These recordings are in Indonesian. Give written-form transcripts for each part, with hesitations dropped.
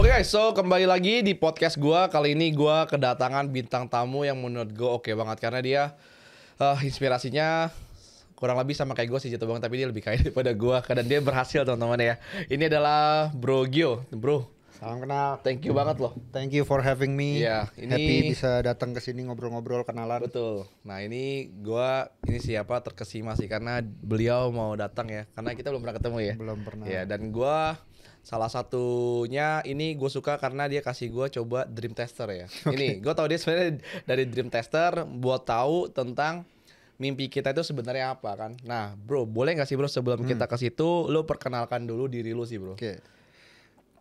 Oke guys, so kembali lagi di podcast gua. Kali ini gua kedatangan bintang tamu yang menurut gua oke banget karena dia inspirasinya kurang lebih sama kayak gue sih jatuh banget, tapi dia lebih kaya daripada gua dan dia berhasil teman-teman ya. Ini adalah Bro Gio, bro. Salam kenal. Thank you banget loh. Thank you for having me. Iya, ini Happy bisa datang ke sini ngobrol-ngobrol kenalan. betul. Nah ini siapa terkesima sih karena beliau mau datang ya, karena kita belum pernah ketemu ya. Belum pernah. Ya, dan gua salah satunya ini gue suka karena dia kasih gue coba Dream Tester ya. Ini gue tahu dia sebenarnya dari Dream Tester buat tahu tentang mimpi kita itu sebenarnya apa kan. Nah bro, boleh nggak sih bro sebelum kita ke situ lo perkenalkan dulu diri lo sih bro. Oke.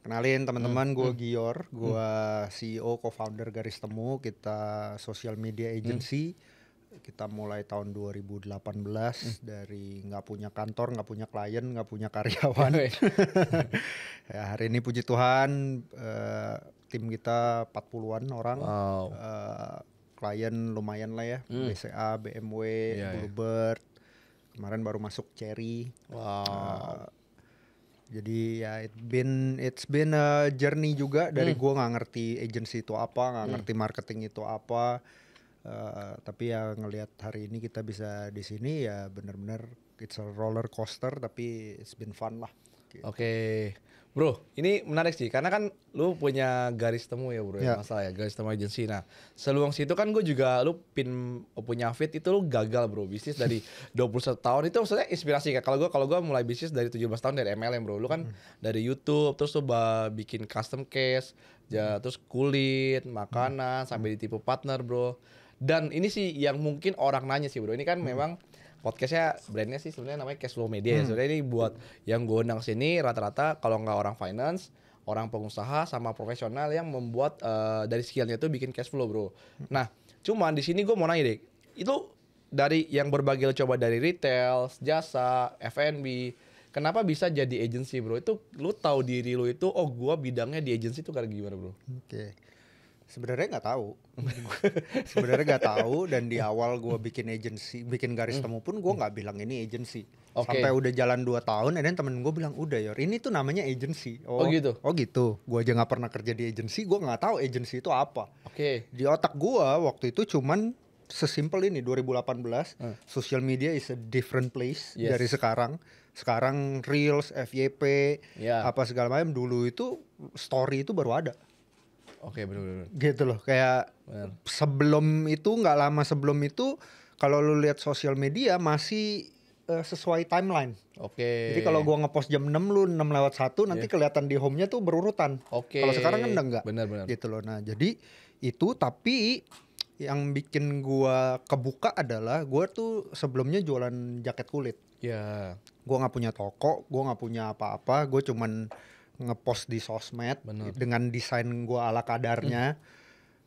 Kenalin teman-teman, gue Gior, gue CEO co-founder Garis Temu. Kita social media agency. Kita mulai tahun 2018 dari nggak punya kantor, nggak punya klien, nggak punya karyawan. Ya, hari ini puji Tuhan tim kita 40-an orang. Wow. Klien lumayan lah ya, BCA, BMW, Bluebird. Kemarin baru masuk Cherry. Wow. Jadi ya it's been a journey juga dari gue nggak ngerti agency itu apa, nggak ngerti marketing itu apa. Tapi ya ngelihat hari ini kita bisa di sini ya benar-benar it's a roller coaster tapi it's been fun lah. Oke. Bro, ini menarik sih karena kan lu punya Garis Temu ya bro, Ya. masalah ya Garis Temu Agency. Nah, sebelum situ kan gue juga lu punya Fit itu lu gagal bro, bisnis dari 21 tahun itu maksudnya inspirasi kan. Kalau gue mulai bisnis dari 17 tahun dari MLM bro. Lu kan dari YouTube terus lu bikin custom case, terus kulit, makanan sampai ditipu partner bro. Dan ini sih yang mungkin orang nanya sih bro. Ini kan memang podcastnya brandnya sih sebenarnya namanya Cashflow Media ya. Sebenarnya ini buat yang gue undang sini rata-rata kalau nggak orang finance, orang pengusaha sama profesional yang membuat dari skillnya itu bikin cash flow bro. Nah, cuman di sini gue mau nanya deh, itu dari yang berbagi lo coba dari retail, jasa, F&B, kenapa bisa jadi agency bro? Itu lu tahu diri lu itu, oh gue bidangnya di agency itu karena gimana bro? Oke. Sebenarnya nggak tahu. Sebenarnya nggak tahu dan di awal gue bikin agency, bikin Garis Temu pun gue nggak bilang ini agency. Sampai udah jalan 2 tahun, dan temen gue bilang udah Yor, ini tuh namanya agency. Oh gitu. Oh gitu. Gue aja nggak pernah kerja di agency, gue nggak tahu agency itu apa. Oke. Di otak gue waktu itu cuman sesimpel ini 2018, social media is a different place dari sekarang. Sekarang Reels, FYP, apa segala macam. Dulu itu story itu baru ada. Oke, bener-bener. Gitu loh, kayak sebelum itu, nggak lama sebelum itu, kalau lu lihat sosial media masih sesuai timeline. Oke. Jadi kalau gua ngepost jam 6, lu 6:01 nanti kelihatan di home-nya tuh berurutan. Oke. Kalau sekarang kan enggak. Benar-benar. Gitu loh. Nah, jadi itu, tapi yang bikin gua kebuka adalah gua tuh sebelumnya jualan jaket kulit. Ya. Gua nggak punya toko, gua nggak punya apa-apa, gua cuman ngepost di sosmed dengan desain gue ala kadarnya.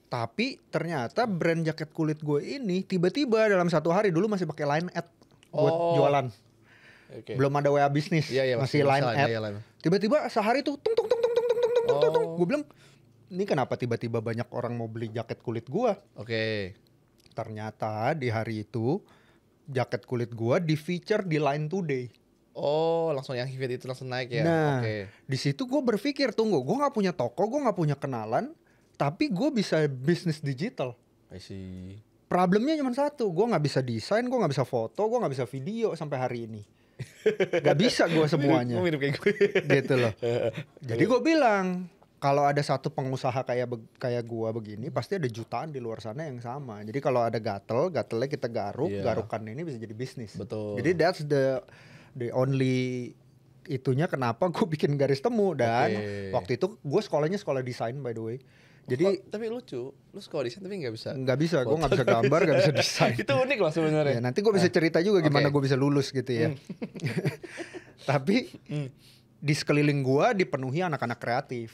Tapi ternyata brand jaket kulit gue ini tiba-tiba dalam 1 hari, dulu masih pakai line ad buat jualan. Belum ada WA bisnis, masih line ad. Tiba-tiba sehari tuh tung. Gue bilang, ini kenapa tiba-tiba banyak orang mau beli jaket kulit gue? Oke. Ternyata di hari itu jaket kulit gue di feature di Line Today. Oh, langsung yang feed itu langsung naik ya. Nah, di situ gue berpikir, tunggu, gue nggak punya toko, gue nggak punya kenalan, tapi gue bisa bisnis digital. I see. Problemnya cuma satu, gue nggak bisa desain, gue nggak bisa foto, gue nggak bisa video sampai hari ini. Gak bisa gue semuanya. Mirip kayak gue. Gitu loh. Jadi gue bilang, kalau ada satu pengusaha kayak gue begini, pasti ada jutaan di luar sana yang sama. Jadi kalau ada gatelnya kita garuk, garukan ini bisa jadi bisnis. Betul. Jadi that's the only itunya kenapa gue bikin Garis Temu. Dan waktu itu gue sekolahnya sekolah desain by the way. Jadi tapi lucu, lu sekolah desain tapi nggak bisa. Nggak bisa, gue nggak bisa gambar, nggak bisa desain. Itu unik loh sebenarnya. Ya, nanti gue bisa cerita juga gimana gue bisa lulus gitu ya. Tapi di sekeliling gue dipenuhi anak-anak kreatif.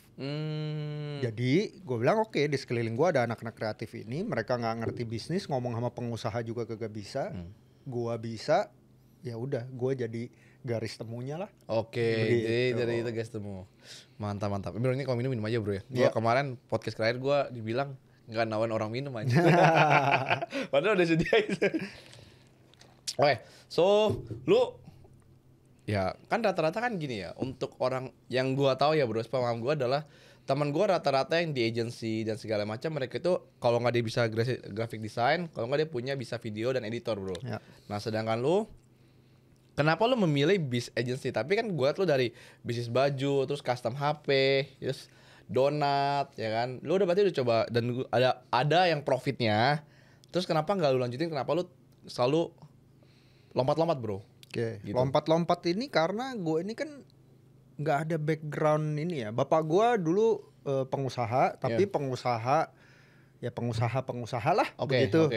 Jadi gue bilang oke, di sekeliling gue ada anak-anak kreatif ini, mereka nggak ngerti bisnis, ngomong sama pengusaha juga kagak bisa. Gue bisa. Ya udah, gue jadi Garis Temunya lah. Oke, jadi dari itu Garis Temu. Mantap. Bro, ini kalau minum aja bro ya. Gua kemarin podcast terakhir gue dibilang nggak nawain orang minum aja. Padahal udah sediain. Oke, so lu ya kan rata-rata kan gini ya, untuk orang yang gua tahu ya bro, pengalaman gua adalah teman gue rata-rata yang di agency dan segala macam mereka itu kalau nggak dia bisa graphic design, kalau nggak dia bisa video dan editor bro. Ya. Nah sedangkan lu, kenapa lu memilih bis agency? Tapi kan gue tuh dari bisnis baju, terus custom HP, terus donat, ya kan? Lu udah berarti udah coba dan ada yang profitnya. Terus kenapa nggak lu lanjutin? Kenapa lu selalu lompat-lompat bro? Oke, Gitu. lompat-lompat ini karena gue ini kan nggak ada background ini ya. Bapak gue dulu pengusaha, tapi pengusaha lah begitu.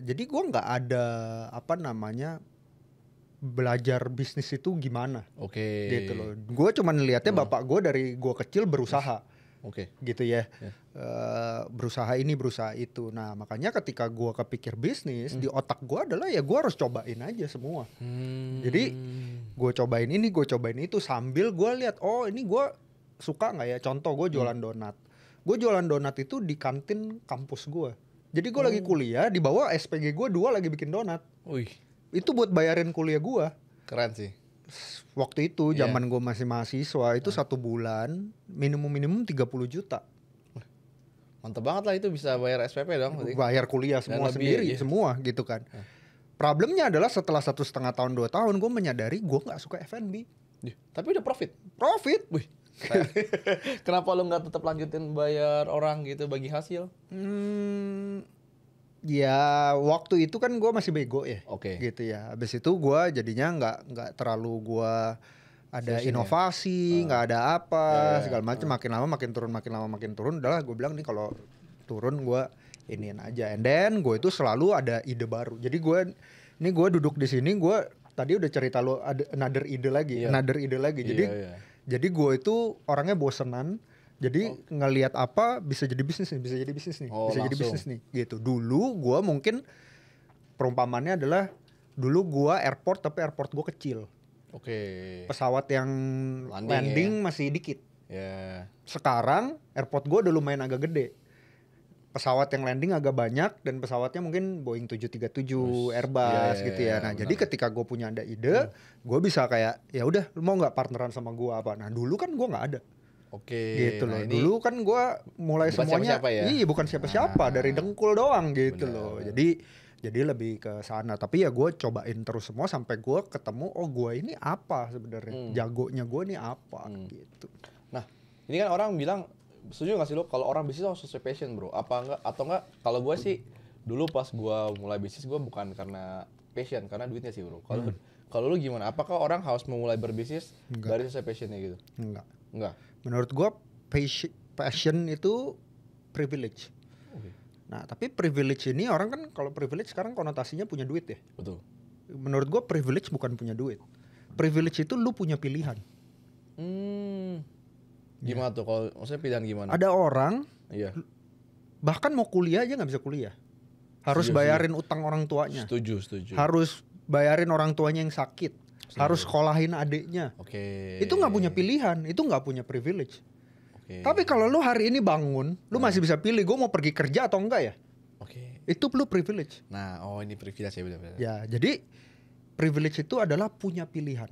Jadi gue nggak ada apa namanya belajar bisnis itu gimana. Gitu loh. Gue cuma lihatnya bapak gue dari gue kecil berusaha. Gitu ya. Berusaha ini berusaha itu. Nah makanya ketika gue kepikir bisnis di otak gue adalah ya gue harus cobain aja semua. Jadi gue cobain ini, gue cobain itu sambil gue lihat oh ini gue suka nggak ya. Contoh gue jualan donat. Gue jualan donat itu di kantin kampus gue. Jadi gue lagi kuliah di bawah SPG gue 2 lagi bikin donat. Itu buat bayarin kuliah gue. Keren sih. Waktu itu zaman gue masih mahasiswa itu 1 bulan minimum 30 juta. Mantap banget lah itu bisa bayar SPP dong. Bayar kuliah semua sendiri semua gitu kan. Problemnya adalah setelah 1,5 tahun 2 tahun gue menyadari gue nggak suka F&B. Tapi udah profit. Wih. Kenapa lu nggak tetap lanjutin bayar orang gitu bagi hasil? Ya waktu itu kan gue masih bego ya. Gitu ya. Habis itu gue jadinya nggak terlalu gue ada inovasi, nggak ada apa segala macam. Makin lama makin turun. Udahlah gue bilang nih kalau turun gue iniin aja. And then gue itu selalu ada ide baru. Jadi gue duduk di sini gue tadi udah cerita lo ada another ide lagi. Jadi gue itu orangnya bosenan. Jadi ngelihat apa bisa jadi bisnis nih, bisa jadi bisnis nih gitu. Dulu gue mungkin perumpamannya adalah dulu gue airport tapi airport gue kecil. Pesawat yang landing masih dikit. Sekarang airport gue udah lumayan agak gede. Pesawat yang landing agak banyak dan pesawatnya mungkin Boeing 737 Airbus gitu ya. Nah, jadi ketika gue punya ada ide, gue bisa kayak ya udah lu mau nggak partneran sama gue apa. Nah, dulu kan gue nggak ada. Gitu loh. Dulu kan gue mulai semuanya bukan siapa-siapa dari dengkul doang gitu loh. Jadi lebih ke sana. Tapi ya gue cobain terus semua sampai gue ketemu oh gue ini apa sebenarnya. Jagonya gue ini apa gitu. Nah, ini kan orang bilang setuju gak sih lo kalau orang bisnis harus sesuai passion bro? Apa enggak atau enggak? Kalau gue sih dulu pas gue mulai bisnis gue bukan karena passion, karena duitnya sih bro. Kalau lu gimana? Apakah orang harus memulai berbisnis dari sesuai passionnya gitu? Enggak. Menurut gue passion itu privilege. Nah tapi privilege ini orang kan kalau privilege sekarang konotasinya punya duit ya. Betul. Menurut gue privilege bukan punya duit. Privilege itu lu punya pilihan. Gimana tuh kalau maksudnya pilihan gimana? Ada orang bahkan mau kuliah aja nggak bisa kuliah. Harus bayarin utang orang tuanya. Setuju. Harus bayarin orang tuanya yang sakit. Harus sekolahin adiknya. Itu nggak punya pilihan. Itu nggak punya privilege. Tapi kalau lu hari ini bangun, lu masih bisa pilih gue mau pergi kerja atau enggak ya. Itu lu privilege. Nah, ini privilege ya benar-benar. Ya, jadi privilege itu adalah punya pilihan.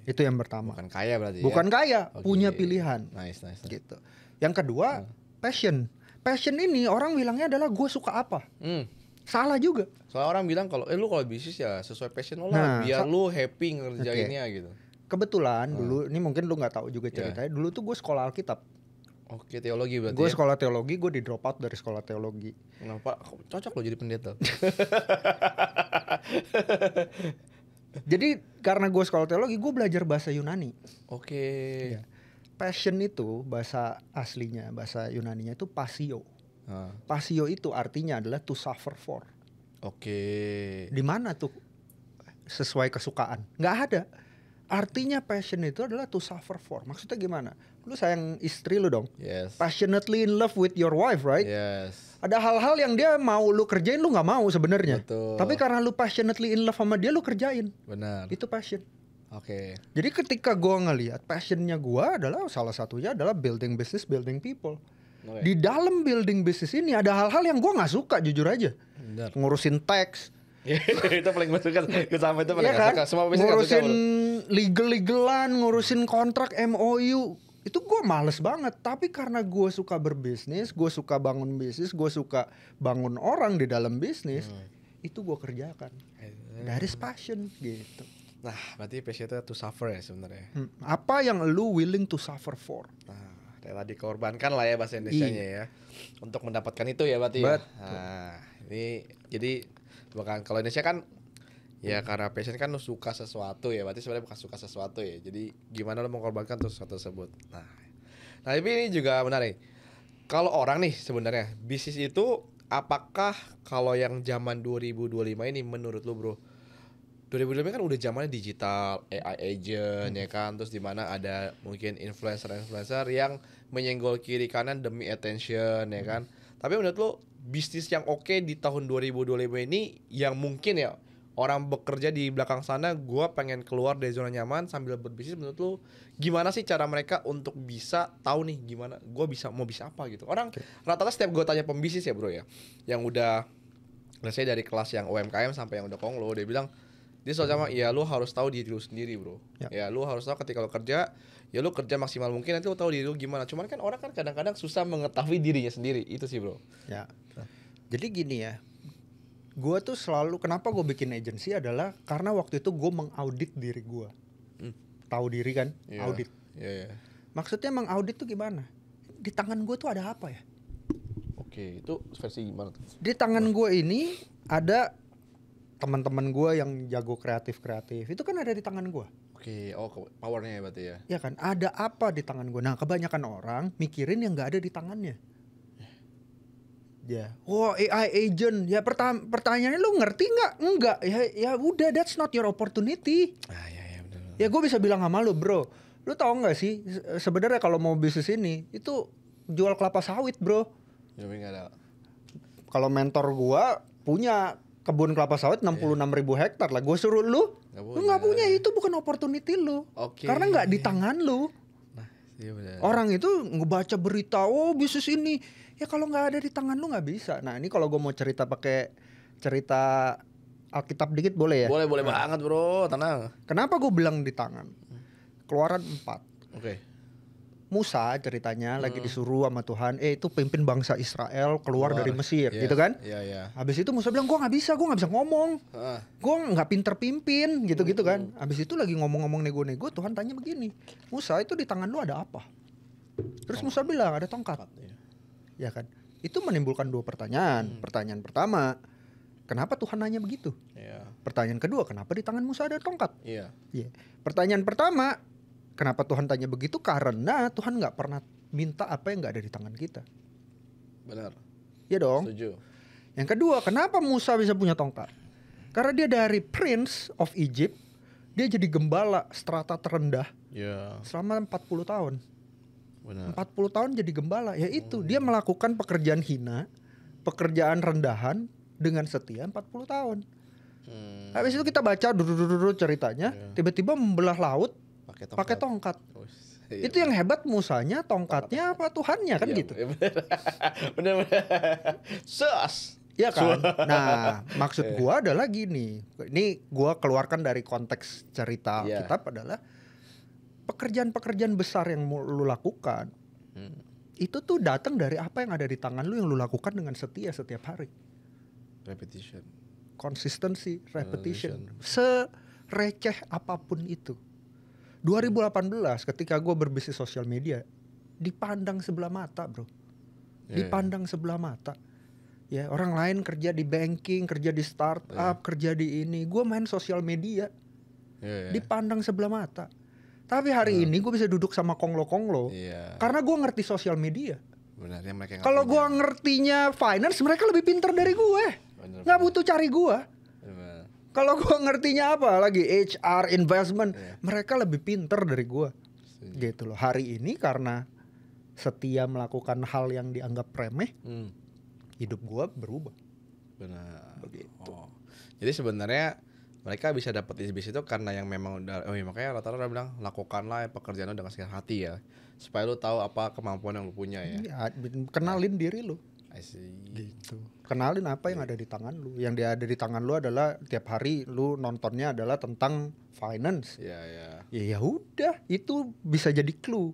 Itu yang pertama. Bukan kaya berarti. Bukan kaya, punya pilihan. Nice. Gitu. Yang kedua, passion. Passion ini orang bilangnya adalah gue suka apa. Salah juga. Soalnya orang bilang kalau lu kalau bisnis ya sesuai passion lo lah, biar lu happy ngerjainnya gitu. Kebetulan dulu, ini mungkin lu nggak tahu juga ceritanya. Dulu tuh gue sekolah Alkitab. Teologi berarti. Gue sekolah teologi, gue di drop out dari sekolah teologi. Kenapa? Cocok lo jadi pendeta. Jadi karena gue sekolah teologi, gue belajar bahasa Yunani. Ya. Passion itu bahasa aslinya, bahasa Yunaninya itu pasio. Pasio itu artinya adalah to suffer for. Di mana tuh sesuai kesukaan? Nggak ada. Artinya passion itu adalah to suffer for. Maksudnya gimana? Lu sayang istri lu dong. Passionately in love with your wife, right? Ada hal-hal yang dia mau lu kerjain, lu nggak mau sebenarnya. Tapi karena lu passionately in love sama dia, lu kerjain. Benar. Itu passion. Jadi ketika gue ngelihat passionnya gue adalah salah satunya adalah building business, building people. Di dalam building business ini ada hal-hal yang gue nggak suka jujur aja. Ngurusin tax. Itu paling masuk kan. Sama itu paling kan? suka. Semua ngurusin legal-legalan, ngurusin kontrak MOU. Itu gue males banget. Tapi karena gue suka berbisnis, gue suka bangun bisnis, gue suka bangun orang di dalam bisnis, itu gue kerjakan. That is passion gitu. Nah, berarti passion itu to suffer ya sebenarnya. Apa yang lu willing to suffer for? Nah, rela dikorbankan lah ya bahasa Indonesianya ya. Untuk mendapatkan itu ya berarti ya. Nah, ini jadi bukan kalau Indonesia kan ya karena passion kan lu suka sesuatu ya, berarti sebenarnya bukan suka sesuatu ya. Jadi gimana lu mengorbankan sesuatu tersebut. Nah, tapi ini juga menarik. Kalau orang nih sebenarnya bisnis itu apakah kalau yang zaman 2025 ini menurut lu bro? 2025 kan udah zamannya digital, AI agent ya kan, terus di mana ada mungkin influencer yang menyenggol kiri kanan demi attention ya kan. Tapi menurut lo bisnis yang oke di tahun 2025 ini yang mungkin ya orang bekerja di belakang sana, gua pengen keluar dari zona nyaman sambil berbisnis, menurut lo gimana sih cara mereka untuk bisa tahu nih gimana gua mau bisa apa gitu. Orang rata-rata setiap gua tanya pembisnis ya bro ya, yang udah saya dari kelas yang UMKM sampai yang udah konglo, dia bilang dia soal sama, ya lu harus tahu diri lu sendiri bro. Ya lu harus tahu ketika lu kerja, ya lu kerja maksimal mungkin, nanti lu tahu diri lu gimana. Cuman kan orang kan kadang-kadang susah mengetahui dirinya sendiri, itu sih bro. Ya. Jadi gini ya, gue tuh selalu kenapa gue bikin agency adalah karena waktu itu gue mengaudit diri gue. Tahu diri kan, audit. Maksudnya mengaudit tuh gimana? Di tangan gue tuh ada apa ya? Oke, itu versi gimana tuh? Di tangan gue ini ada teman-teman gue yang jago kreatif itu kan ada di tangan gue. Oke, powernya ya berarti ya. Ya kan, ada apa di tangan gue. Nah kebanyakan orang mikirin yang nggak ada di tangannya. Ya, AI agent. Ya pertanyaannya lu ngerti nggak? Enggak. Ya udah, that's not your opportunity. Ya benar. Ya gue bisa bilang sama lu bro, lu tau nggak sih sebenarnya kalau mau bisnis ini itu jual kelapa sawit bro. Tapi nggak ada. Kalau mentor gue punya kebun kelapa sawit 66.000 hektar lah. Gue suruh lu nggak punya, itu bukan opportunity lu. Karena nggak di tangan lu. Nah, iya benar. Orang itu ngebaca berita, bisnis ini. Ya kalau nggak ada di tangan lu nggak bisa. Nah ini kalau gue mau cerita pakai cerita Alkitab dikit boleh ya? Boleh banget bro, tenang. Kenapa gue bilang di tangan? Keluaran 4. Oke. Musa ceritanya lagi disuruh sama Tuhan, itu pimpin bangsa Israel keluar dari Mesir, gitu kan? Iya. Habis itu Musa bilang, gue nggak bisa ngomong, gue nggak pinter pimpin, gitu kan? Habis itu lagi ngomong-ngomong nego-nego, Tuhan tanya begini, Musa itu di tangan lu ada apa? Terus Musa bilang ada tongkat, ya kan? Itu menimbulkan 2 pertanyaan. Pertanyaan pertama, kenapa Tuhan nanya begitu? Pertanyaan kedua, kenapa di tangan Musa ada tongkat? Pertanyaan pertama, kenapa Tuhan tanya begitu? Karena Tuhan nggak pernah minta apa yang nggak ada di tangan kita. Benar. Ya dong. Setuju. Yang kedua, kenapa Musa bisa punya tongkat? Karena dia dari Prince of Egypt, dia jadi gembala strata terendah selama 40 tahun. Benar. 40 tahun jadi gembala. Ya itu, dia melakukan pekerjaan hina, pekerjaan rendahan dengan setia 40 tahun. Habis itu kita baca dulu ceritanya, tiba-tiba membelah laut pakai tongkat. Itu yang hebat Musanya, tongkatnya apa Tuhannya kan gitu. Bener. Sus. Iya kan? Nah, maksud gua adalah gini. Ini gua keluarkan dari konteks cerita Alkitab adalah pekerjaan-pekerjaan besar yang lu lakukan. Itu tuh datang dari apa yang ada di tangan lu yang lu lakukan dengan setia setiap hari. Repetition. Consistency, repetition. Sereceh apapun itu. 2018 ketika gue berbisnis sosial media dipandang sebelah mata bro, dipandang sebelah mata. Ya orang lain kerja di banking, kerja di startup, kerja di ini, gue main sosial media, dipandang sebelah mata. Tapi hari ini gue bisa duduk sama konglo-konglo karena gue ngerti sosial media. Kalau gue ngertinya finance, mereka lebih pintar dari gue, nggak butuh cari gue. Kalau gue ngertinya apa lagi HR, investment, mereka lebih pinter dari gue. Gitu loh. Hari ini karena setia melakukan hal yang dianggap remeh, hidup gue berubah. Benar. Begitu. Jadi sebenarnya mereka bisa dapat bisnis itu karena yang memang udah, makanya rata-rata bilang lakukanlah pekerjaan lu dengan senang hati ya, supaya lu tahu apa kemampuan yang lu punya ya. Kenalin diri lu. I see. Gitu. Kenalin apa yang ada di tangan lu. Yang ada di tangan lu adalah tiap hari lu nontonnya adalah tentang finance. Ya udah, itu bisa jadi clue.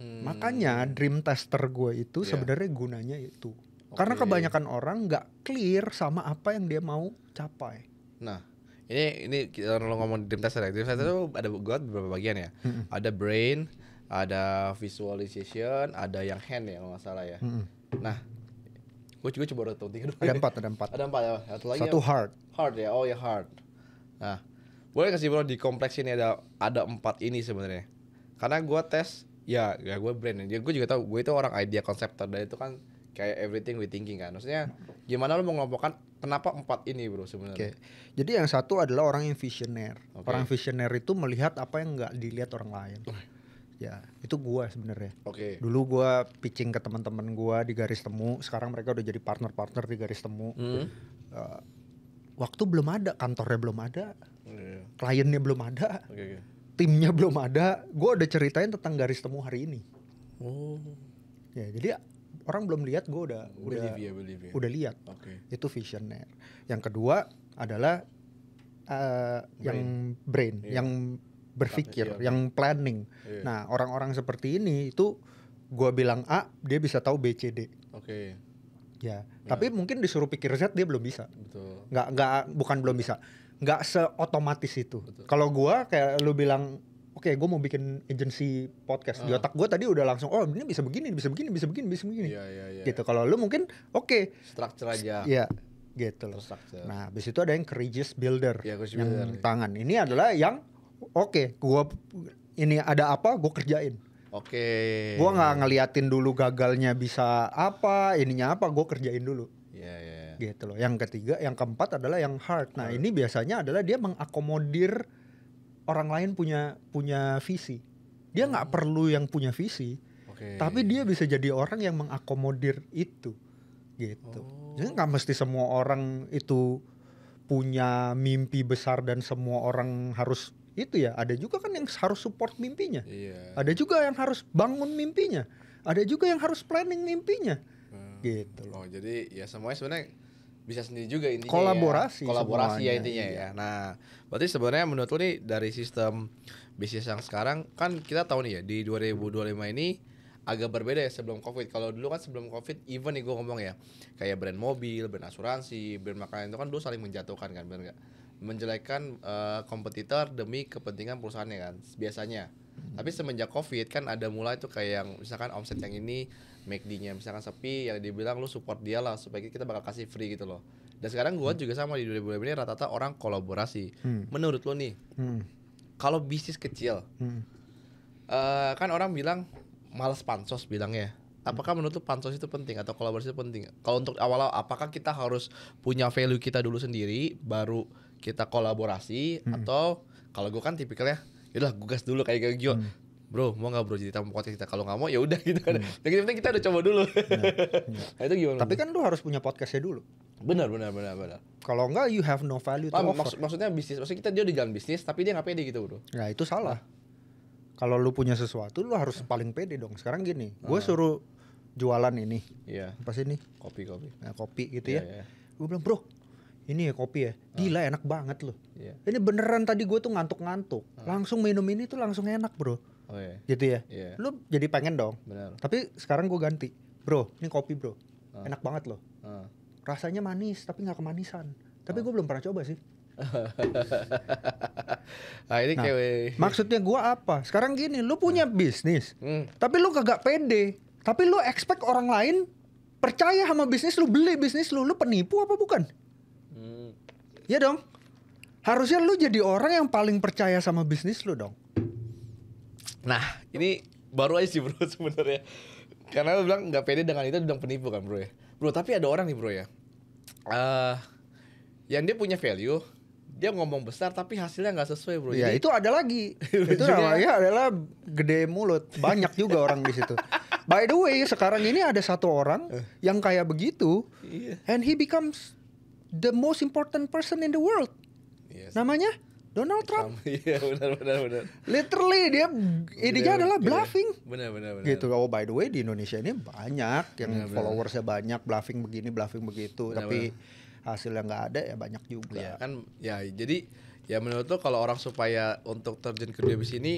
Makanya dream tester gue itu sebenarnya gunanya itu. Karena kebanyakan orang nggak clear sama apa yang dia mau capai. Nah, ini kita ngomong dream tester ya. Dream tester itu ada beberapa bagian ya. Ada brain, ada visualization, ada yang hand ya kalau nggak salah ya. Nah, gue juga coba hitung 3 dulu. Ada empat ya. Satu heart. Heart ya. Oh ya heart. Nah, boleh kasih bro di kompleks ini ada 4 ini sebenarnya. Karena gue tes ya gue brain. Gue juga tahu gue itu orang idea conceptor, dan itu kan kayak everything we thinking kan. Maksudnya gimana lo mau mengelompokkan kenapa 4 ini bro sebenarnya? Jadi yang satu adalah orang yang visioner. Orang visioner itu melihat apa yang nggak dilihat orang lain. Ya, itu gua sebenarnya. Dulu gua pitching ke teman-teman gua di Garis Temu, sekarang mereka udah jadi partner-partner di Garis Temu. Waktu belum ada, kantornya belum ada, kliennya belum ada, timnya belum ada. Gua udah ceritain tentang Garis Temu hari ini. Ya, jadi orang belum lihat, gua udah lihat. Itu visioner. Yang kedua adalah yang brain, yang berpikir, yang planning. Nah, orang-orang seperti ini itu gua bilang A, dia bisa tahu B, C, D. Ya, tapi mungkin disuruh pikir Z dia belum bisa. Bukan belum bisa. Nggak seotomatis itu. Kalau gua kayak lu bilang, oke, gua mau bikin agency podcast. Di otak gua tadi udah langsung, oh ini bisa begini. Gitu. Kalau lu mungkin structure aja. Iya, gitu loh. Nah, habis itu ada yang courageous builder. Yang tangan. Ini adalah yang gua ini ada apa, gua kerjain. Gua nggak ngeliatin dulu gagalnya bisa apa, ininya apa, gua kerjain dulu. Gitu loh. Yang ketiga, yang keempat adalah yang heart. Nah, ini biasanya adalah dia mengakomodir orang lain punya visi. Dia nggak perlu yang punya visi, tapi dia bisa jadi orang yang mengakomodir itu. Gitu. Jadi nggak mesti semua orang itu punya mimpi besar dan semua orang harus itu ya. Ada juga kan yang harus support mimpinya. Ada juga yang harus bangun mimpinya. Ada juga yang harus planning mimpinya. Gitu loh. Jadi ya semuanya sebenarnya bisa sendiri juga intinya. Kolaborasi ya intinya ya. Nah, berarti sebenarnya menurut lu nih dari sistem bisnis yang sekarang kan kita tahu nih ya di 2025 ini agak berbeda ya sebelum Covid. Kalau dulu kan sebelum Covid, even nih gue ngomong ya, kayak brand mobil, brand asuransi, brand makanan itu kan dulu saling menjatuhkan kan, benar nggak? Menjelekkan kompetitor demi kepentingan perusahaannya kan biasanya. Tapi semenjak Covid kan ada mulai tuh kayak yang misalkan omset yang ini McD-nya misalkan sepi, yang dibilang lu support dia lah supaya kita bakal kasih free gitu loh. Dan sekarang gua juga sama di 2020 ini rata-rata orang kolaborasi. Menurut lu nih, kalau bisnis kecil, kan orang bilang malas pansos bilangnya. Apakah menurut lu pansos itu penting atau kolaborasi itu penting? Kalau untuk awal-awal, apakah kita harus punya value kita dulu sendiri baru kita kolaborasi, atau kalau gue kan tipikalnya yaudah gue gas dulu kayak Gio, bro mau nggak bro jadi tamu podcast kita, kalau nggak mau ya udah gitu kan. Yang penting kita udah coba dulu. Nah, itu gimana? Tapi kan lu harus punya podcastnya dulu. Benar. Kalau enggak you have no value to offer. Maksudnya bisnis, maksudnya dia udah jalan bisnis tapi dia nggak pede gitu bro. Ya itu salah. Kalau lu punya sesuatu lu harus paling pede dong. Sekarang gini, gue suruh jualan ini. Apa sih ini? Kopi. Nah, kopi gitu ya. Gue bilang, bro, ini ya kopi ya. Gila enak banget loh. Ini beneran tadi gue tuh ngantuk-ngantuk. Langsung minum ini tuh langsung enak bro. Gitu ya. Lu jadi pengen dong. Benar. Tapi sekarang gue ganti. Bro, ini kopi bro. Enak banget loh. Rasanya manis tapi gak kemanisan. Tapi gue belum pernah coba sih. Maksudnya gue apa? Sekarang gini, lu punya bisnis. Tapi lu kagak pede. Tapi lu expect orang lain percaya sama bisnis lu, beli bisnis lu. Lu penipu apa bukan? Ya dong. Harusnya lu jadi orang yang paling percaya sama bisnis lu dong. Nah, ini baru aja sih bro sebenarnya. Karena lu bilang nggak pede dengan itu udah penipu kan bro ya. Bro, tapi ada orang nih bro ya. Yang dia punya value, dia ngomong besar tapi hasilnya nggak sesuai bro. Ya jadi, itu ada lagi. Itu namanya adalah gede mulut. Banyak juga orang di situ. By the way, sekarang ini ada satu orang yang kayak begitu, and he becomes the most important person in the world. Namanya Donald Trump. Iya benar. Literally dia idenya adalah bluffing. Benar. Gitu. Oh by the way di Indonesia ini banyak yang followersnya banyak, bluffing begini, bluffing begitu. Tapi hasilnya nggak ada ya banyak juga. Ya kan, ya jadi ya menurut lo kalau orang supaya untuk terjun ke dunia bisnis ini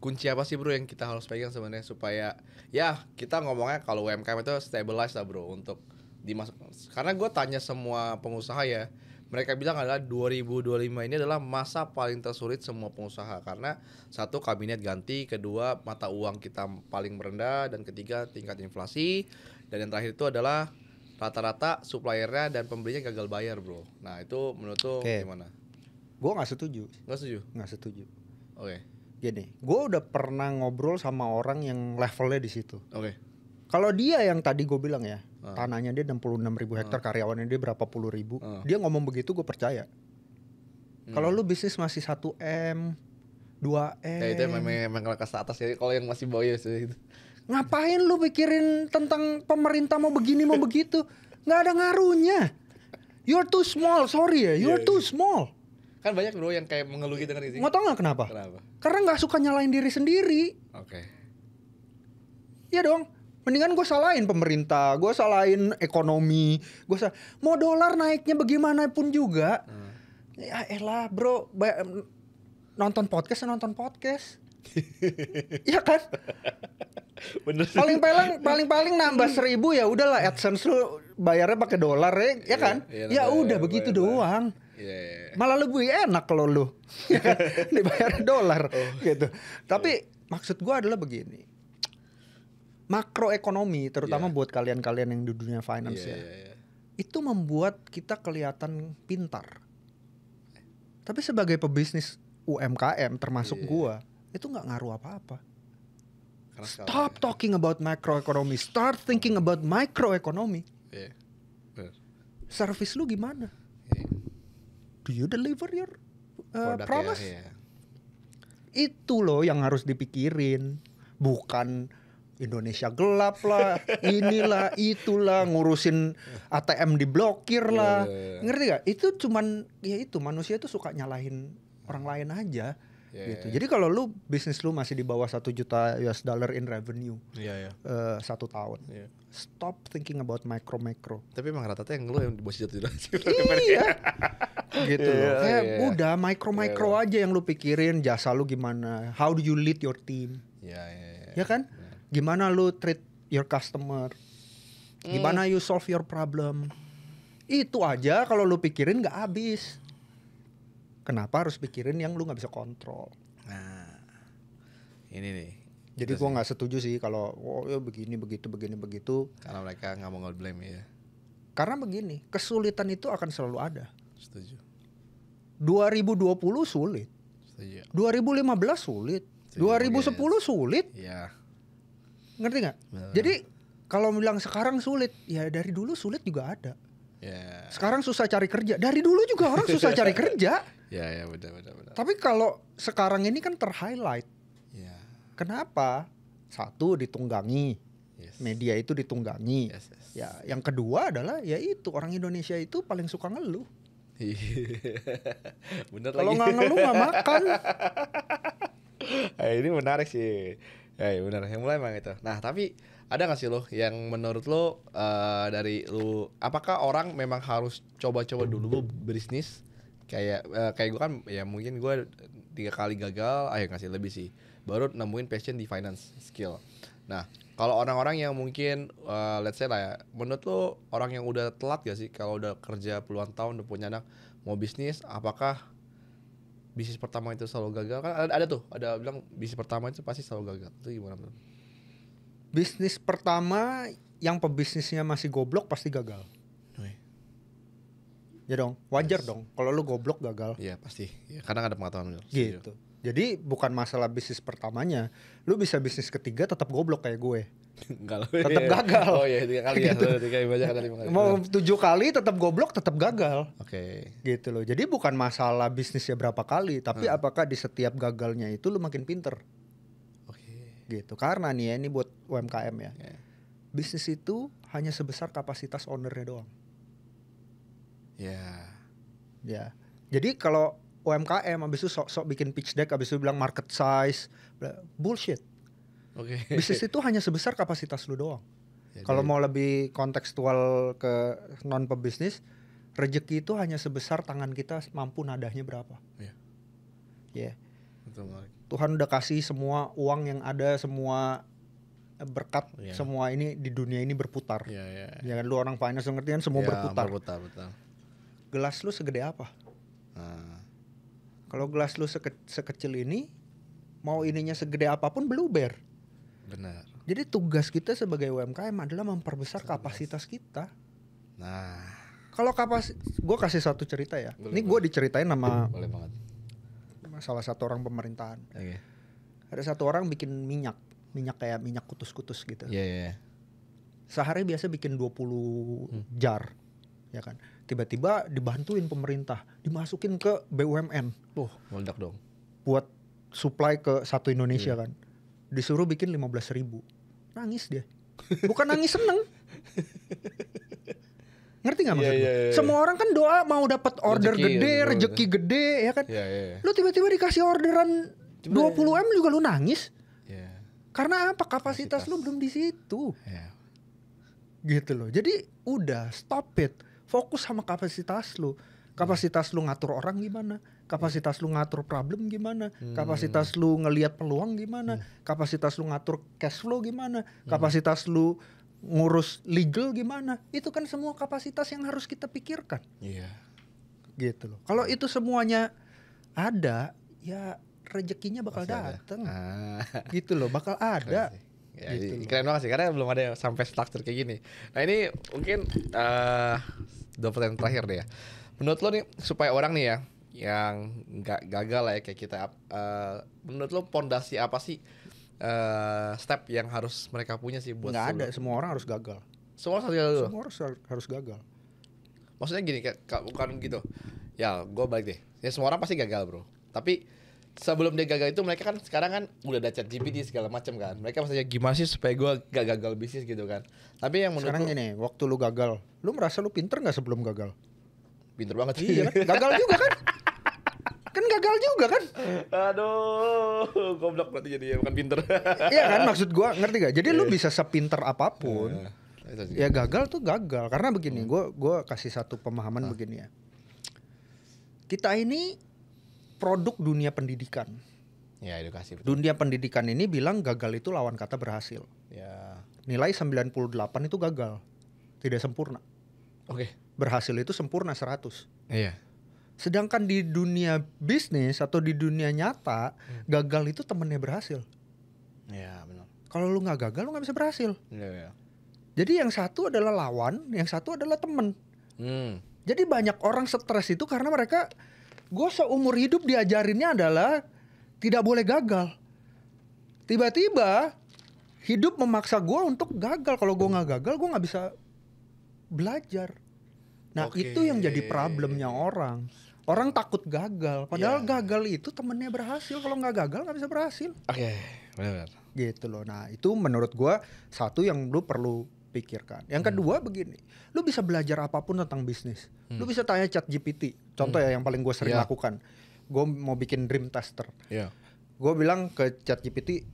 kunci apa sih bro yang kita harus pegang sebenarnya supaya ya kita ngomongnya kalau UMKM itu stabilize lah bro untuk dimasuk. Karena gue tanya semua pengusaha ya, mereka bilang adalah 2025 ini adalah masa paling tersulit semua pengusaha karena satu kabinet ganti, kedua mata uang kita paling merendah, dan ketiga tingkat inflasi, dan yang terakhir itu adalah rata-rata suppliernya dan pembelinya gagal bayar bro. Nah itu menurut lo gimana? Gue nggak setuju. Nggak setuju. Oke. Gini, gue udah pernah ngobrol sama orang yang levelnya di situ. Oke. Kalau dia yang tadi gue bilang ya, tanahnya dia 66.000 hektar, karyawannya dia berapa puluh ribu, dia ngomong begitu gue percaya. Kalau lu bisnis masih 1M, 2M, ya itu memang kelas atas ya. Kalau yang masih bawah ya itu. Ngapain lu pikirin tentang pemerintah mau begini mau begitu? Nggak ada ngaruhnya. You're too small, sorry ya, you're too small. Kan banyak bro yang kayak mengeluh gitu kan gitu. Mau tau gak kenapa? Karena gak suka nyalain diri sendiri. Oke. Iya dong. Mendingan gue salahin pemerintah, gue salahin ekonomi, mau dolar naiknya bagaimanapun juga. Ya elah bro, nonton podcast. Iya kan? Bener. Paling nambah 1.000 ya udahlah, AdSense lu bayarnya pakai dolar ya kan? Ya udah begitu doang. Malah lebih enak kalau lu dibayar dolar gitu. Tapi maksud gua adalah begini, makroekonomi terutama buat kalian-kalian yang di dunia finance itu membuat kita kelihatan pintar. Tapi sebagai pebisnis UMKM termasuk gua, itu nggak ngaruh apa-apa. Stop talking about macroeconomy, start thinking about microeconomy. Service lu gimana? Do you deliver your promise? Itu loh yang harus dipikirin. Bukan Indonesia gelap lah, inilah, itulah, ngurusin ATM diblokir lah. Ngerti gak? Itu cuman, ya itu manusia itu suka nyalahin orang lain aja. Gitu. Jadi kalau lu bisnis lu masih di bawah 1 juta US dollar in revenue 1 tahun, stop thinking about macro. Tapi emang rata-rata yang lu yang di bawah 1 juta. Iya. Gitu loh. Kayak udah micro aja yang lu pikirin, jasa lu gimana, how do you lead your team, ya kan? Gimana lu treat your customer, gimana you solve your problem. Itu aja kalau lu pikirin nggak habis. Kenapa harus pikirin yang lu nggak bisa kontrol? Nah, ini nih. Jadi gua nggak setuju sih kalau begini begitu. Karena mereka nggak mau nge-blame ya. Karena begini, kesulitan itu akan selalu ada. Setuju. 2020 sulit. Setuju. 2015 sulit. Setuju. 2010 sulit. Iya. Ngerti nggak? Jadi kalau bilang sekarang sulit, ya dari dulu sulit juga ada. Sekarang susah cari kerja. Dari dulu juga orang susah cari kerja. Ya benar. Tapi kalau sekarang ini kan ter-highlight. Kenapa? Satu, ditunggangi. Media itu ditunggangi. Ya, yang kedua adalah ya itu, orang Indonesia itu paling suka ngeluh. Bener. Kalau nggak ngeluh nggak makan. Ini menarik sih. Benar. Yang mulai emang itu. Nah tapi ada nggak sih lo yang menurut lo dari lo, apakah orang memang harus coba-coba dulu bisnis? Kayak gue kan ya mungkin gue 3 kali gagal, nggak sih lebih sih, baru nemuin passion di finance skill. Nah kalau orang-orang yang mungkin let's say lah ya, menurut lo orang yang udah telat gak sih kalau udah kerja puluhan tahun, udah punya anak, mau bisnis, apakah bisnis pertama itu selalu gagal? Kan ada bilang bisnis pertama itu pasti selalu gagal. Itu gimana bro? Bisnis pertama yang pebisnisnya masih goblok pasti gagal. Ya dong, wajar dong. Kalau lu goblok gagal. Iya pasti. Ya, karena ada pengetahuan. Gitu. Jadi bukan masalah bisnis pertamanya. Lu bisa bisnis ketiga tetap goblok kayak gue. Enggak, tetap gagal. Oh iya 3 kali gitu. Ya. 3 kali banyak kali. Mau 7 kali tetap goblok, tetap gagal. Oke. Gitu loh. Jadi bukan masalah bisnisnya berapa kali, tapi apakah di setiap gagalnya itu lu makin pinter. Gitu. Karena nih ya, ini buat UMKM ya. Bisnis itu hanya sebesar kapasitas ownernya doang. Ya. Jadi kalau UMKM habis itu sok-sok bikin pitch deck, habis itu bilang market size, bullshit. Bisnis itu hanya sebesar kapasitas lu doang. Kalau mau lebih kontekstual ke non pebisnis, rezeki itu hanya sebesar tangan kita mampu nadahnya berapa. Betul, Malik. Tuhan udah kasih semua uang yang ada, semua berkat, semua ini di dunia ini berputar. Ya kan, lu orang finance lu ngerti kan, semua berputar. Betul. Gelas lu segede apa? Kalau gelas lu sekecil ini, mau ininya segede apapun beluber. Benar. Jadi tugas kita sebagai UMKM adalah memperbesar kapasitas kita. Nah, kalau gue kasih satu cerita ya. Ini gue diceritain sama boleh banget. Salah satu orang pemerintahan. Okay. Ada satu orang bikin minyak kayak minyak kutus-kutus gitu. Iya. Sehari biasa bikin 20 jar, ya kan. Tiba-tiba dibantuin pemerintah, dimasukin ke BUMN. Meledak dong. Buat supply ke satu Indonesia kan. Disuruh bikin 15.000. Nangis dia. Bukan nangis seneng. Ngerti gak maksud gue? Semua orang kan doa mau dapat order gede, rezeki gede, ya kan. Lu tiba-tiba dikasih orderan 20M juga lu nangis. Karena apa? Kapasitas lu belum di situ. Gitu loh. Jadi udah stop it. Fokus sama kapasitas lu. Kapasitas lu ngatur orang gimana? Kapasitas lu ngatur problem gimana? Kapasitas lu ngelihat peluang gimana? Kapasitas lu ngatur cash flow gimana? Kapasitas lu ngurus legal gimana? Itu kan semua kapasitas yang harus kita pikirkan. Iya. Gitu loh. Kalau itu semuanya ada, ya rezekinya bakal datang. Gitu loh, bakal ada. Ya, gitu keren banget sih, karena belum ada sampai struktur kayak gini. Nah ini mungkin 2 pertanyaan terakhir deh ya. Menurut lo nih, supaya orang nih ya yang nggak gagal lah ya kayak kita, menurut lo pondasi apa sih step yang harus mereka punya sih buat? Nggak ada, semua orang harus gagal. Semua harus gagal. Semua harus gagal. Maksudnya gini, bukan gitu. Ya, gue balik deh. Ya semua orang pasti gagal bro. Tapi sebelum dia gagal itu mereka kan sekarang kan udah ada ChatGPT segala macam kan. Mereka maksudnya gimana sih supaya gue gak gagal bisnis gitu kan. Tapi yang menurut sekarang ini waktu lu gagal, lu merasa lu pinter gak sebelum gagal? Pinter banget sih. Iya kan? Gagal juga kan? Kan gagal juga kan? Aduh, goblok berarti jadi ya, bukan pinter. Iya kan, maksud gue ngerti gak? Jadi lu bisa sepinter apapun, ya gagal tuh gagal. Karena begini, gue kasih satu pemahaman begini ya. Kita ini produk dunia pendidikan. Ya, edukasi. Betul. Dunia pendidikan ini bilang gagal itu lawan kata berhasil. Ya. Nilai 98 itu gagal. Tidak sempurna. Oke. Berhasil itu sempurna 100. Iya. Sedangkan di dunia bisnis atau di dunia nyata, gagal itu temennya berhasil. Iya, benar. Kalau lu nggak gagal, lu nggak bisa berhasil. Iya. Jadi yang satu adalah lawan, yang satu adalah temen. Jadi banyak orang stres itu karena mereka, gue seumur hidup diajarinnya adalah tidak boleh gagal. Tiba-tiba hidup memaksa gue untuk gagal. Kalau gue nggak gagal, gue nggak bisa belajar. Nah itu yang jadi problemnya orang. Orang takut gagal. Padahal gagal itu temennya berhasil. Kalau nggak gagal nggak bisa berhasil. Oke, benar. Gitu loh. Nah itu menurut gue satu yang lu perlu pikirkan. Yang kedua begini, lu bisa belajar apapun tentang bisnis. Lu bisa tanya ChatGPT. Contoh ya yang paling gue sering lakukan. Gue mau bikin dream tester. Gue bilang ke ChatGPT,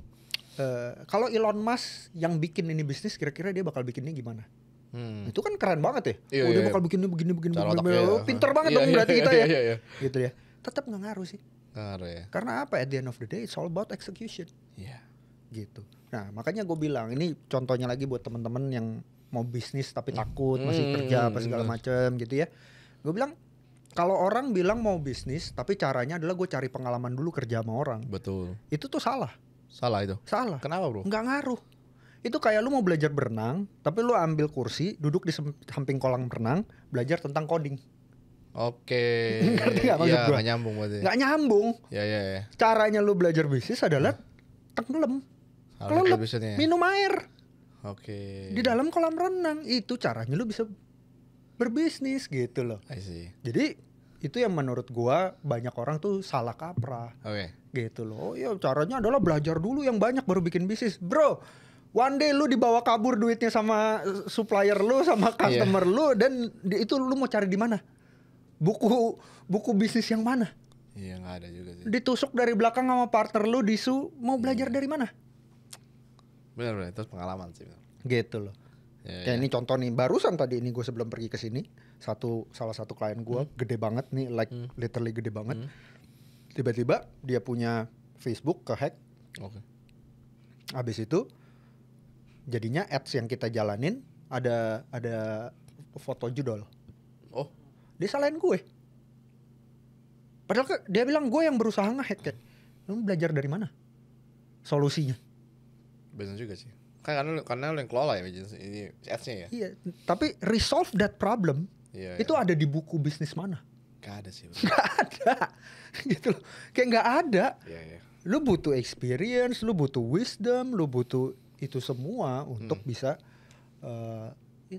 kalau Elon Musk yang bikin ini bisnis, kira-kira dia bakal bikinnya gimana? Itu kan keren banget ya. Dia bakal bikinnya begini. Pinter banget dong berarti kita ya. Gitu ya. Tetap nggak ngaruh sih. Ngaruh ya. Karena apa? At the end of the day, it's all about execution. Gitu. Nah makanya gue bilang ini contohnya lagi buat teman-teman yang mau bisnis tapi takut masih kerja apa segala macam gitu ya. Gue bilang kalau orang bilang mau bisnis tapi caranya adalah gue cari pengalaman dulu kerja sama orang. Betul. Itu tuh salah. Salah itu. Salah. Kenapa bro? Nggak ngaruh. Itu kayak lu mau belajar berenang tapi lu ambil kursi duduk di samping kolam renang belajar tentang coding. Oke. Ngerti gak maksud gue? Gak nyambung berarti. Gak nyambung. Ya. Caranya lu belajar bisnis adalah tenggelam. Kelelep, minum air. Oke. Di dalam kolam renang. Itu caranya lu bisa berbisnis gitu loh. I see. Jadi itu yang menurut gua banyak orang tuh salah kaprah. Gitu loh. Oh ya caranya adalah belajar dulu yang banyak baru bikin bisnis. Bro, one day lu dibawa kabur duitnya sama supplier lu, sama customer lu, dan itu lu mau cari di mana? Buku bisnis yang mana? Iya nggak ada juga sih. Ditusuk dari belakang sama partner lu, mau belajar dari mana? Benar, itu pengalaman sih. Gitu loh. Kayak ini contoh nih, barusan tadi ini gue sebelum pergi ke sini, salah satu klien gue gede banget nih, literally gede banget. Tiba-tiba dia punya Facebook kehack. Oke. Habis itu jadinya ads yang kita jalanin ada foto judul. Oh, Dia salahin gue. Padahal dia bilang gue yang berusaha ngehack. Lu belajar dari mana? Solusinya. benar juga sih. Karena lu yang kelola ya ini ads-nya ya. Iya, tapi resolve that problem Iya. itu ada di buku bisnis mana? Gak ada sih. Gak ada. Gitu loh. Kayak gak ada. Iya, iya. Lu butuh experience, lu butuh wisdom, lu butuh itu semua untuk bisa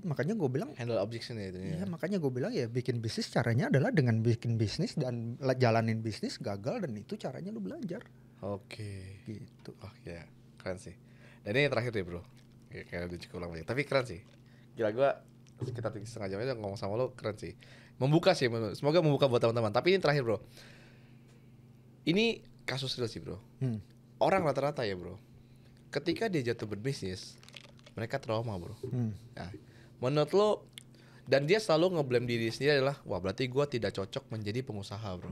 makanya gue bilang Handle objection ya itu. ya makanya gue bilang ya bikin bisnis caranya adalah dengan bikin bisnis dan jalanin bisnis gagal dan itu caranya lu belajar. Oke. Gitu. Oh ya, keren sih. Dan ini yang terakhir deh bro. Ya, kayak udah cukup lama ya. Tapi keren sih. Gila gue sekitar 3,5 jam aja ngomong sama lo, keren sih. Membuka sih, semoga membuka buat teman-teman. Tapi ini terakhir bro. Ini kasus real sih bro. Orang rata-rata ya bro, ketika dia jatuh berbisnis, mereka trauma bro. Nah, menurut lo, dan dia selalu ngeblame diri sendiri adalah, wah berarti gue tidak cocok menjadi pengusaha bro.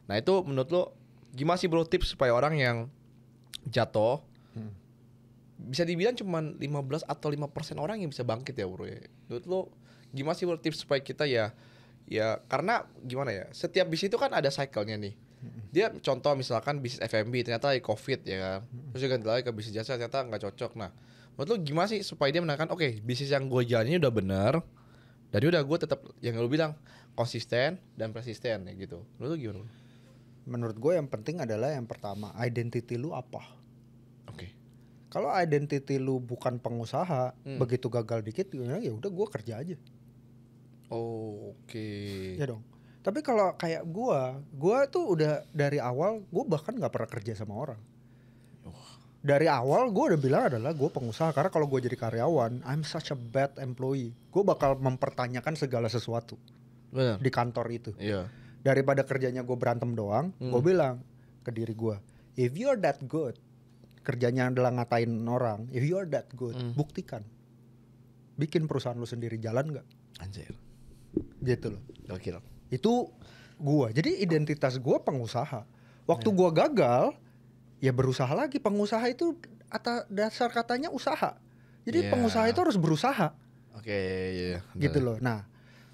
Nah itu menurut lo, gimana sih bro tips supaya orang yang jatuh, bisa dibilang cuma 15 atau 5% orang yang bisa bangkit ya bro ya. Menurut lo, gimana sih bro tips supaya kita ya karena gimana ya, setiap bisnis itu kan ada cycle-nya nih. Dia contoh misalkan bisnis F&B ternyata lagi COVID ya kan, terus dia ganti lagi ke bisnis jasa ternyata nggak cocok. Nah menurut lu gimana sih supaya dia menekan oke, bisnis yang gue jalanin udah bener dan udah gue tetap yang lu bilang konsisten dan persisten ya gitu. Menurut lu gimana? Menurut gue yang penting adalah yang pertama, identity lu apa? Oke. Kalau identity lu bukan pengusaha, begitu gagal dikit ya udah gue kerja aja. Oh, oke. Ya dong. Tapi kalau kayak gue tuh udah dari awal gue bahkan nggak pernah kerja sama orang. Dari awal gue udah bilang adalah gue pengusaha, karena kalau gue jadi karyawan, I'm such a bad employee. Gue bakal mempertanyakan segala sesuatu. Bener. Di kantor itu. Iya. Daripada kerjanya gue berantem doang, gue bilang ke diri gue, if you're that good, kerjanya adalah ngatain orang, if you're that good, buktikan. Bikin perusahaan lu sendiri, jalan nggak? Anjir. Gitu loh. Gokil. Itu gua. Jadi identitas gua pengusaha. Waktu gua gagal, ya berusaha lagi. Pengusaha itu dasar katanya usaha. Jadi pengusaha itu harus berusaha. Oke, iya. Gitu loh. Nah,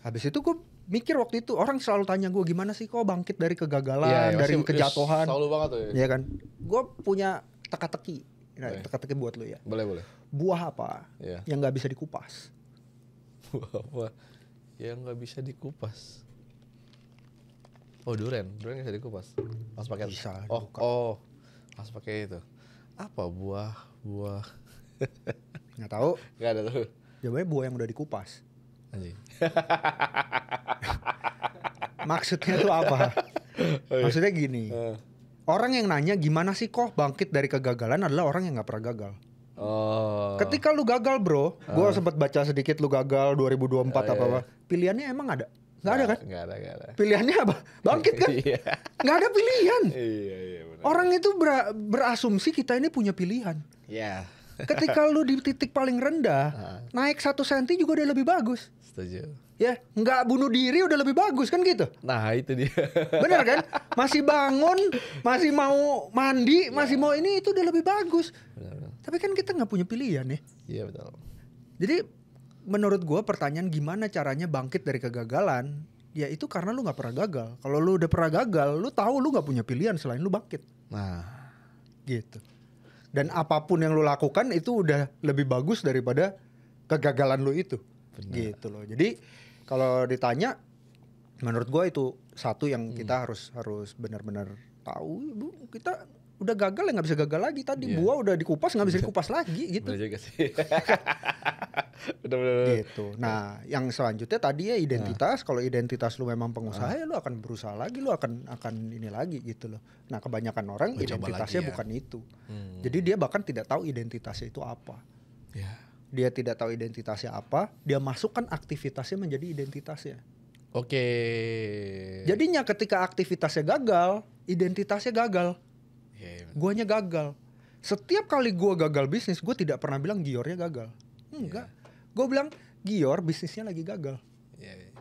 habis itu gua mikir waktu itu orang selalu tanya gua gimana sih kok bangkit dari kegagalan, dari kejatuhan. Selalu banget tuh ya. Iya kan? Gua punya teka-teki. Nah, teka-teki buat lu ya. Boleh. Buah apa yang nggak bisa dikupas? Buah apa yang nggak bisa dikupas? Oh, durian bisa dikupas. Langsung pakai. Bisa. Langsung pakai itu. Apa buah? Nggak tahu. Nggak ada tuh. Jawabannya buah yang udah dikupas. Anjing. Maksudnya tuh apa? Maksudnya gini. Orang yang nanya gimana sih kok bangkit dari kegagalan adalah orang yang nggak pernah gagal. Oh. Ketika lu gagal bro, gue sempat baca sedikit lu gagal 2024 apa-apa. Pilihannya emang ada? Nggak ada kan? Nggak ada. Pilihannya apa? Bangkit kan? Nggak ada pilihan. Iya benar. Orang itu berasumsi kita ini punya pilihan. Iya. Ketika lu di titik paling rendah, naik 1 senti juga udah lebih bagus. Setuju. Ya, nggak bunuh diri udah lebih bagus kan gitu. Nah itu dia. Bener kan? Masih bangun, masih mau mandi, masih mau ini, itu udah lebih bagus. Benar. Tapi kan kita nggak punya pilihan ya. Iya betul. Jadi menurut gue pertanyaan gimana caranya bangkit dari kegagalan, ya itu karena lu nggak pernah gagal. Kalau lu udah pernah gagal, lu tahu lu nggak punya pilihan selain lu bangkit. Nah, gitu. Dan apapun yang lu lakukan itu udah lebih bagus daripada kegagalan lu itu. Benar. Gitu loh. Jadi kalau ditanya, menurut gue itu satu yang kita harus benar-benar tahu. Kita udah gagal ya nggak bisa gagal lagi. Tadi buah udah dikupas nggak bisa dikupas lagi gitu. benar juga sih. Benar. Gitu. Nah, yang selanjutnya tadi ya identitas. Kalau identitas lu memang pengusaha ya lu akan berusaha lagi, lu akan ini lagi gitu loh. Nah, kebanyakan orang identitasnya bukan itu. Jadi dia bahkan tidak tahu identitasnya itu apa. Ya. Dia tidak tahu identitasnya apa, dia masukkan aktivitasnya menjadi identitasnya. Oke. Jadinya ketika aktivitasnya gagal, identitasnya gagal. Yeah, Guanya gagal. Setiap kali gua gagal bisnis, gua tidak pernah bilang Giornya gagal. Enggak. Gua bilang Gior bisnisnya lagi gagal. Yeah.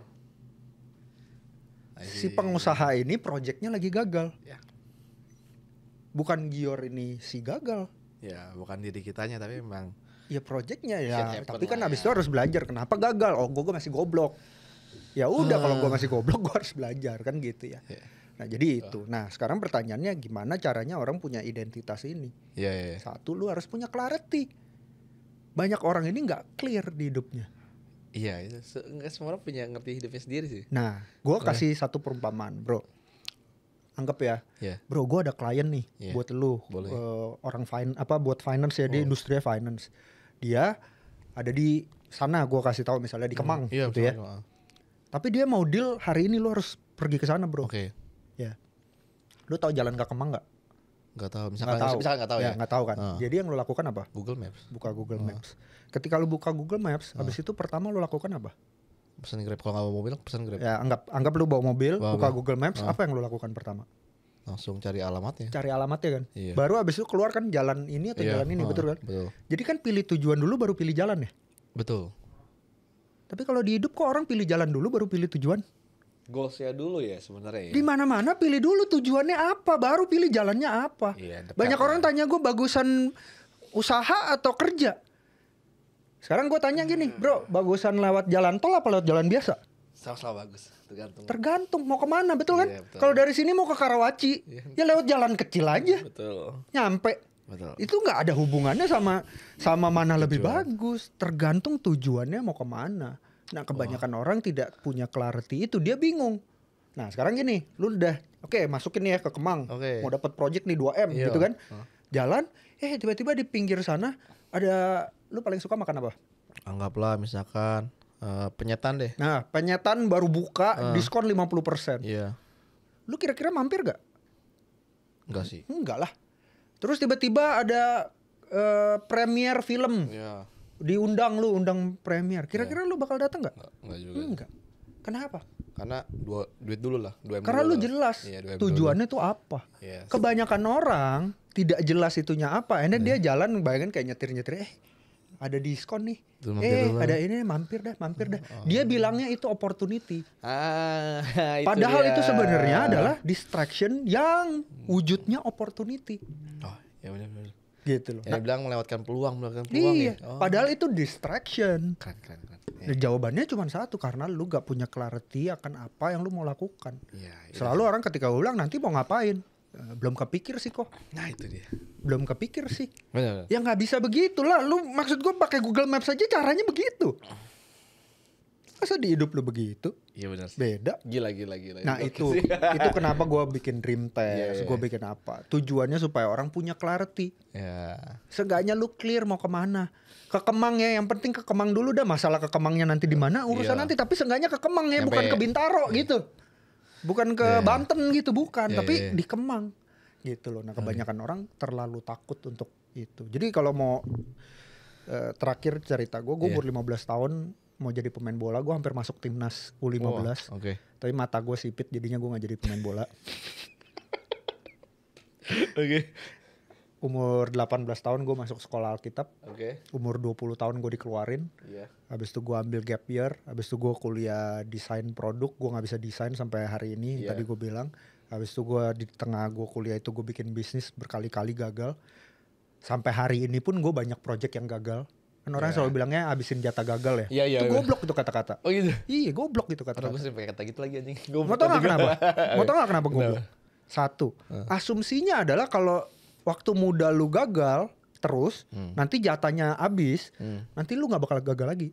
Si pengusaha ini proyeknya lagi gagal. Yeah. bukan Gior ini si gagal. Ya, bukan diri kitanya tapi memang Ya projectnya ya, shit happen tapi kan lah abis ya. itu harus belajar kenapa gagal. Oh gue masih goblok. Ya udah kalau gue masih goblok gue harus belajar kan gitu ya. Ya. Nah jadi itu. Nah sekarang pertanyaannya gimana caranya orang punya identitas ini? Iya, iya. Satu, lu harus punya clarity. Banyak orang ini nggak clear di hidupnya. Iya, itu enggak semua orang punya ngerti hidupnya sendiri sih. Nah gue kasih satu perumpamaan bro. Anggap ya, Iya. bro gue ada klien nih Iya. buat lu, Boleh. orang buat finance ya, dia industri finance. Dia ada di sana, gue kasih tahu misalnya di Kemang Iya, gitu ya. betul. Tapi dia mau deal hari ini, lu harus pergi ke sana bro. Oke. Ya, lu tahu jalan ke Kemang nggak? Enggak tahu. Nggak tahu. Misalkan enggak tahu ya. Nggak tahu kan. Ah. Jadi yang lu lakukan apa? Google Maps. Buka Google Maps. Ketika lu buka Google Maps, habis itu pertama lu lakukan apa? Pesan Grab, kalau nggak mau mobil pesan Grab. Ya anggap lu bawa mobil, Bawa buka mobil. Google Maps, apa yang lu lakukan pertama? Langsung cari alamatnya. Cari alamatnya kan. Iya. Baru habis itu keluar kan jalan ini atau Iya, jalan ini, betul kan? Betul. Jadi kan pilih tujuan dulu baru pilih jalan ya. Betul. Tapi kalau di hidup kok orang pilih jalan dulu baru pilih tujuan? Goalsnya dulu ya sebenarnya. Di mana-mana pilih dulu tujuannya apa, baru pilih jalannya apa. Iya, dekat Banyak ya. orang tanya gue bagusan usaha atau kerja. Sekarang gue tanya gini, bro, bagusan lewat jalan tol apa lewat jalan biasa? Sama-sama bagus. Tergantung. Tergantung mau kemana, betul kan? Iya, betul. Kalau dari sini mau ke Karawaci, ya lewat jalan kecil aja, Betul. nyampe. Betul. Itu nggak ada hubungannya sama mana lebih bagus. Tergantung tujuannya mau kemana. Nah kebanyakan orang tidak punya clarity itu, dia bingung. Nah sekarang gini, lu udah oke, masukin nih ya ke Kemang, Oke. mau dapat project nih 2M Iya. gitu kan. Jalan, tiba-tiba di pinggir sana ada, lu paling suka makan apa? Anggaplah misalkan penyetan deh. Nah penyetan baru buka, diskon 50%. Iya. Lu kira-kira mampir gak? Enggak sih. Enggak lah. Terus tiba-tiba ada premier film, Iya. diundang, lu undang premier. Kira-kira lu bakal datang gak? Enggak juga. Enggak. Kenapa? Karena duit dulu lah. 2M Karena dulu lu lah. jelas Iya, 2M tujuannya tuh apa. Iya. Kebanyakan orang tidak jelas itunya apa. Ini dia jalan bayangin kayak nyetir-nyetir, ada diskon nih. Tuh, mampir dulu. Ada ini mampir dah. Dia bilangnya itu opportunity. Padahal itu dia. sebenarnya adalah distraction yang wujudnya opportunity. Oh, ya benar. Gitu loh. Ya, dia bilang melewatkan peluang Iya, ya. Oh. padahal itu distraction. Keren. Ya, jawabannya cuma satu, karena lu gak punya clarity akan apa yang lu mau lakukan. Iya. Selalu orang ketika gue bilang nanti mau ngapain, belum kepikir sih kok. Nah, itu dia. Belum kepikir sih. Benar. Ya nggak bisa begitu lah. Lu maksud gue pakai Google Maps aja caranya begitu. Masa di hidup lu begitu? Iya benar sih. Beda. Gila. Nah itu kenapa gue bikin dream test, Iya. gue bikin apa? Tujuannya supaya orang punya clarity. Ya. Seenggaknya lu clear mau kemana. Ke Kemang ya, yang penting ke Kemang dulu dah. Masalah ke Kemangnya nanti di mana urusan Iya. nanti. Tapi seenggaknya ke Kemang ya, Nyampe. bukan ke Bintaro gitu. Bukan ke Iya. Banten gitu, bukan. Iya, Tapi iya. di Kemang gitu loh. Nah kebanyakan orang terlalu takut untuk itu. Jadi kalau mau terakhir cerita gue Iya. umur 15 tahun mau jadi pemain bola. Gue hampir masuk timnas U15. Oh, oke. Tapi mata gue sipit, jadinya gue gak jadi pemain bola. Oke. Umur 18 tahun gue masuk sekolah Alkitab. Oke. Umur 20 tahun gue dikeluarin. Iya. Habis itu gue ambil gap year. Habis itu gue kuliah desain produk. Gue gak bisa desain sampai hari ini. Iya. Tadi gue bilang. Habis itu gue di tengah gue kuliah itu gue bikin bisnis berkali-kali gagal. Sampai hari ini pun gue banyak project yang gagal. Kan orang Iya. selalu bilangnya habisin jatah gagal ya. Iya. Itu goblok itu kata-kata. Oh gitu. Iya goblok itu Orang kata-kata. gue sering pakai kata gitu lagi anjing. Mau tau gak kenapa? Mau tau gak kenapa goblok? Kenapa? Satu, asumsinya adalah kalau waktu muda lu gagal terus, nanti jatahnya habis, nanti lu gak bakal gagal lagi.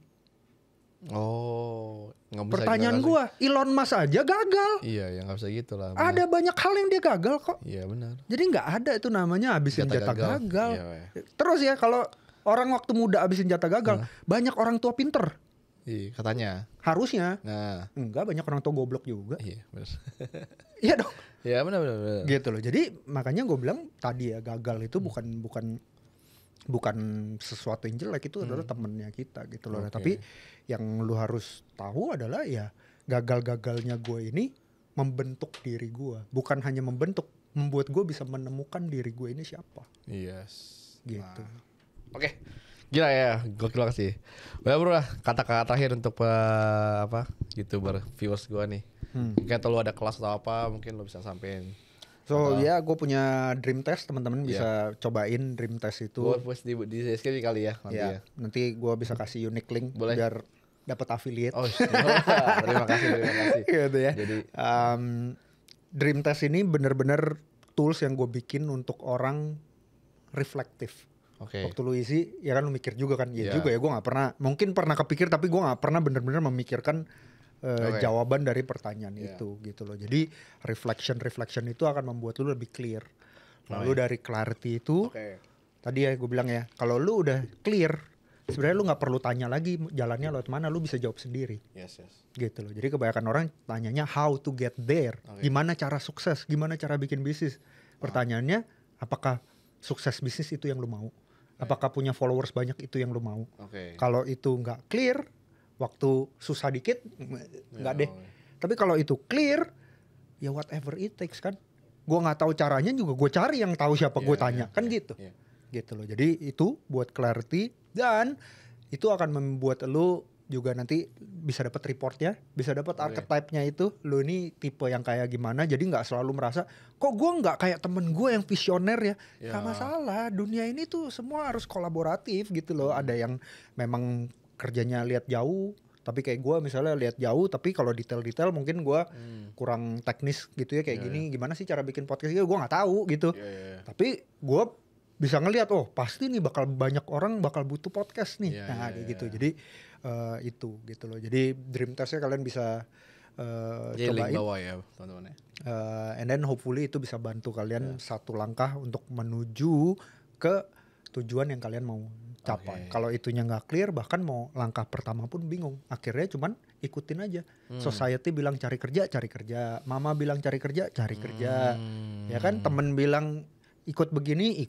Oh, nggak bisa Pertanyaan gagal gua, Elon Musk aja gagal. sih. Iya, ya nggak bisa gitu lah. Ada banyak hal yang dia gagal kok. Iya benar. Jadi nggak ada itu namanya habisin jatah gagal. Iya. Terus ya kalau orang waktu muda habisin jatah gagal, banyak orang tua pinter. Iya, katanya. Harusnya. Nah, Enggak, banyak orang tua goblok juga. iya benar. Iya dong. Iya benar. Gitu loh. Jadi makanya gue bilang tadi ya, gagal itu bukan sesuatu yang jelek, itu adalah temennya kita gitu loh. Nah, Oke. tapi yang lu harus tahu adalah ya gagal-gagalnya gue ini membentuk diri gue, bukan hanya membentuk, membuat gue bisa menemukan diri gue ini siapa Yes. gitu. Oke. Gila ya, gokil banget sih. Well bro lah, kata-kata terakhir untuk YouTuber viewers gue nih. Mungkin kalau lu ada kelas atau apa, mungkin lu bisa sampein So ya gue punya dream test, teman-teman bisa cobain dream test itu. Gue post di deskripsi kali ya nanti ya. Nanti gue bisa kasih unique link biar dapat affiliate. Oh, terima kasih. Gitu ya. Jadi dream test ini bener-bener tools yang gue bikin untuk orang reflektif. Waktu lu isi, ya kan lu mikir juga kan. Ya juga ya, gue gak pernah, mungkin pernah kepikir tapi gue gak pernah bener-bener memikirkan jawaban dari pertanyaan itu gitu loh. Jadi reflection itu akan membuat lu lebih clear. Lalu dari clarity itu, tadi ya gue bilang ya, kalau lu udah clear, sebenarnya lu nggak perlu tanya lagi jalannya lewat mana, lu bisa jawab sendiri. Gitu loh. Jadi kebanyakan orang tanyanya how to get there, gimana cara sukses, gimana cara bikin bisnis. Pertanyaannya, apakah sukses bisnis itu yang lu mau? Apakah punya followers banyak itu yang lu mau? Kalau itu nggak clear, waktu susah dikit nggak deh. Tapi kalau itu clear, ya whatever it takes kan. Gue nggak tahu caranya juga gue cari yang tahu siapa gue tanya kan gitu. Gitu loh. Jadi itu buat clarity, dan itu akan membuat lu juga nanti bisa dapat reportnya, bisa dapat archetype-nya itu. Lu ini tipe yang kayak gimana, jadi nggak selalu merasa kok gue nggak kayak temen gue yang visioner ya. Gak masalah, dunia ini tuh semua harus kolaboratif gitu loh. Ada yang memang kerjanya lihat jauh, tapi kayak gue misalnya lihat jauh, tapi kalau detail-detail mungkin gue kurang teknis gitu ya, kayak gini gimana sih cara bikin podcast gitu, gue nggak tahu gitu. Tapi gue bisa ngelihat, oh pasti nih bakal banyak orang bakal butuh podcast nih, kayak gitu. Jadi itu gitu loh. Jadi dream testnya kalian bisa cobain. Link bawah ya teman-teman. And then hopefully itu bisa bantu kalian satu langkah untuk menuju ke tujuan yang kalian mau capai. Kalau itunya nggak clear, bahkan mau langkah pertama pun bingung. Akhirnya cuman ikutin aja. Society bilang cari kerja, mama bilang cari kerja, ya kan. Temen bilang ikut begini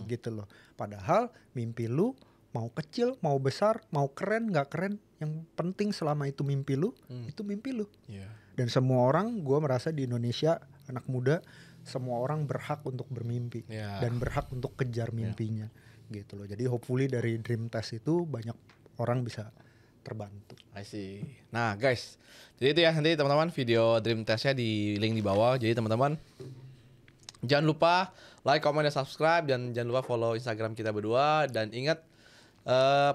gitu loh. Padahal mimpi lu mau kecil, mau besar, mau keren, nggak keren, yang penting selama itu mimpi lu, itu mimpi lu. Dan semua orang, gue merasa di Indonesia anak muda, semua orang berhak untuk bermimpi dan berhak untuk kejar mimpinya. Gitu loh. Jadi hopefully dari dream test itu banyak orang bisa terbantu. I see. Nah guys, jadi itu ya, nanti teman-teman video dream testnya di link di bawah. Jadi teman-teman jangan lupa like, comment, dan subscribe, dan jangan lupa follow Instagram kita berdua. Dan ingat,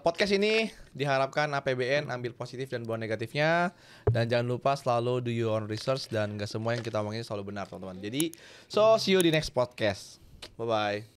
podcast ini diharapkan APBN ambil positif dan buang negatifnya. Dan jangan lupa selalu do your own research, dan gak semua yang kita omongin selalu benar teman-teman. Jadi so see you di next podcast. Bye bye.